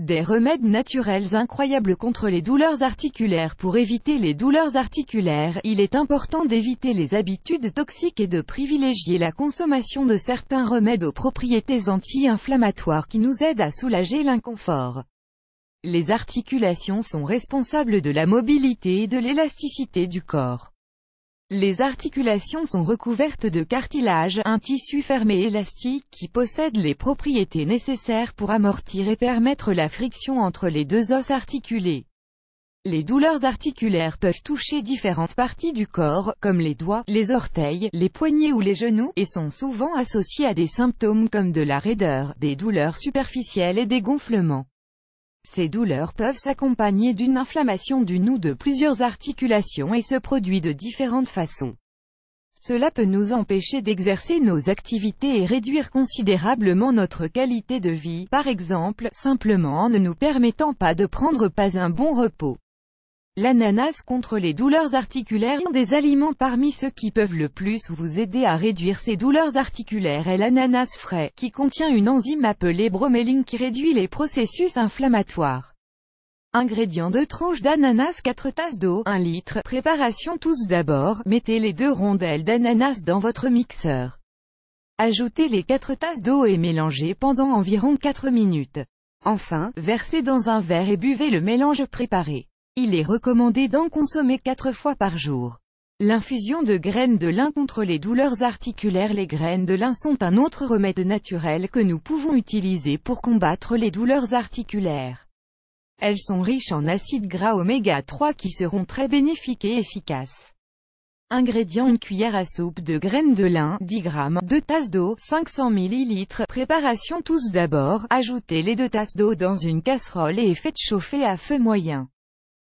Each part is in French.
Des remèdes naturels incroyables contre les douleurs articulaires. Pour éviter les douleurs articulaires, il est important d'éviter les habitudes toxiques et de privilégier la consommation de certains remèdes aux propriétés anti-inflammatoires qui nous aident à soulager l'inconfort. Les articulations sont responsables de la mobilité et de l'élasticité du corps. Les articulations sont recouvertes de cartilage, un tissu fermé élastique qui possède les propriétés nécessaires pour amortir et permettre la friction entre les deux os articulés. Les douleurs articulaires peuvent toucher différentes parties du corps, comme les doigts, les orteils, les poignets ou les genoux, et sont souvent associées à des symptômes comme de la raideur, des douleurs superficielles et des gonflements. Ces douleurs peuvent s'accompagner d'une inflammation d'une ou de plusieurs articulations et se produit de différentes façons. Cela peut nous empêcher d'exercer nos activités et réduire considérablement notre qualité de vie, par exemple, simplement en ne nous permettant pas de prendre un bon repos. L'ananas contre les douleurs articulaires. Un des aliments parmi ceux qui peuvent le plus vous aider à réduire ces douleurs articulaires est l'ananas frais, qui contient une enzyme appelée broméline qui réduit les processus inflammatoires. Ingrédients: 2 tranches d'ananas, 4 tasses d'eau, 1 litre. Préparation: tous d'abord, mettez les 2 rondelles d'ananas dans votre mixeur. Ajoutez les 4 tasses d'eau et mélangez pendant environ 4 minutes. Enfin, versez dans un verre et buvez le mélange préparé. Il est recommandé d'en consommer 4 fois par jour. L'infusion de graines de lin contre les douleurs articulaires. Les graines de lin sont un autre remède naturel que nous pouvons utiliser pour combattre les douleurs articulaires. Elles sont riches en acides gras oméga 3 qui seront très bénéfiques et efficaces. Ingrédients: 1 cuillère à soupe de graines de lin, 10 g, 2 tasses d'eau, 500 ml. Préparation: tous d'abord, ajoutez les 2 tasses d'eau dans une casserole et faites chauffer à feu moyen.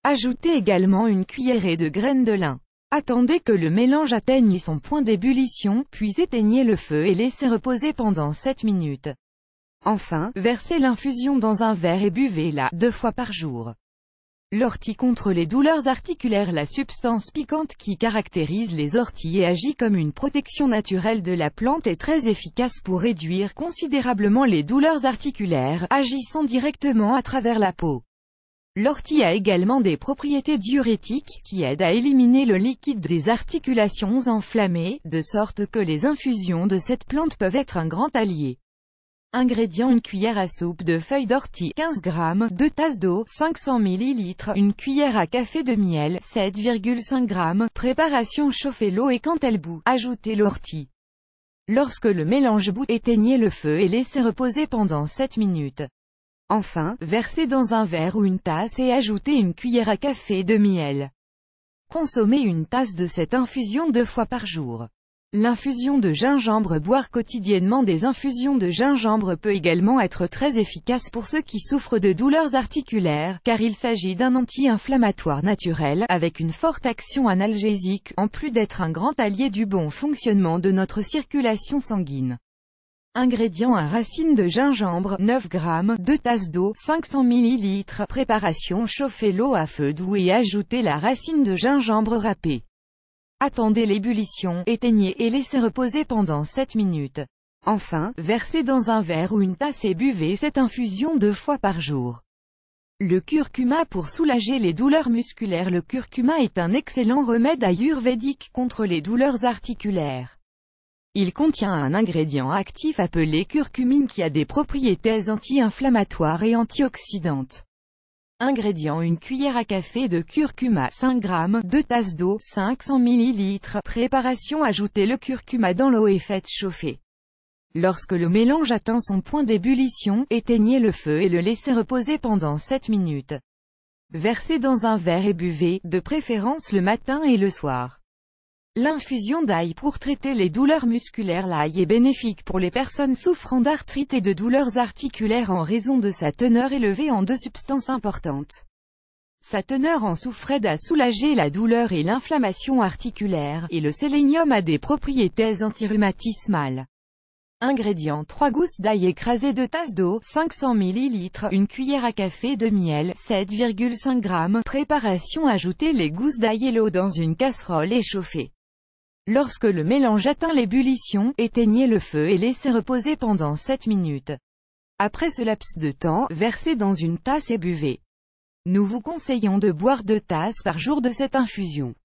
Ajoutez également 1 cuillerée de graines de lin. Attendez que le mélange atteigne son point d'ébullition, puis éteignez le feu et laissez reposer pendant 7 minutes. Enfin, versez l'infusion dans un verre et buvez-la 2 fois par jour. L'ortie contre les douleurs articulaires. La substance piquante qui caractérise les orties et agit comme une protection naturelle de la plante est très efficace pour réduire considérablement les douleurs articulaires, agissant directement à travers la peau. L'ortie a également des propriétés diurétiques, qui aident à éliminer le liquide des articulations enflammées, de sorte que les infusions de cette plante peuvent être un grand allié. Ingrédients: 1 cuillère à soupe de feuilles d'ortie, 15 g, 2 tasses d'eau, 500 ml, 1 cuillère à café de miel, 7,5 g. Préparation: chauffez l'eau et quand elle bout, ajoutez l'ortie. Lorsque le mélange bout, éteignez le feu et laissez reposer pendant 7 minutes. Enfin, versez dans un verre ou une tasse et ajoutez 1 cuillère à café de miel. Consommez 1 tasse de cette infusion 2 fois par jour. L'infusion de gingembre. Boire quotidiennement des infusions de gingembre peut également être très efficace pour ceux qui souffrent de douleurs articulaires, car il s'agit d'un anti-inflammatoire naturel, avec une forte action analgésique, en plus d'être un grand allié du bon fonctionnement de notre circulation sanguine. Ingrédients: 1 racine de gingembre, 9 g, 2 tasses d'eau, 500 ml. Préparation: chauffez l'eau à feu doux et ajoutez la racine de gingembre râpée. Attendez l'ébullition, éteignez et laissez reposer pendant 7 minutes. Enfin, versez dans un verre ou une tasse et buvez cette infusion 2 fois par jour. Le curcuma pour soulager les douleurs musculaires. Le curcuma est un excellent remède ayurvédique contre les douleurs articulaires. Il contient un ingrédient actif appelé curcumine qui a des propriétés anti-inflammatoires et antioxydantes. Ingrédients: 1 cuillère à café de curcuma, 5 g, 2 tasses d'eau, 500 ml. Préparation: ajoutez le curcuma dans l'eau et faites chauffer. Lorsque le mélange atteint son point d'ébullition, éteignez le feu et le laissez reposer pendant 7 minutes. Versez dans un verre et buvez, de préférence le matin et le soir. L'infusion d'ail pour traiter les douleurs musculaires. L'ail est bénéfique pour les personnes souffrant d'arthrite et de douleurs articulaires en raison de sa teneur élevée en 2 substances importantes. Sa teneur en soufre aide à soulager la douleur et l'inflammation articulaire, et le sélénium a des propriétés antirhumatismales. Ingrédients: 3 gousses d'ail écrasées, 2 tasses d'eau, 500 ml, 1 cuillère à café de miel, 7,5 g. Préparation: ajoutez les gousses d'ail et l'eau dans une casserole et chauffez. Lorsque le mélange atteint l'ébullition, éteignez le feu et laissez reposer pendant 7 minutes. Après ce laps de temps, versez dans une tasse et buvez. Nous vous conseillons de boire 2 tasses par jour de cette infusion.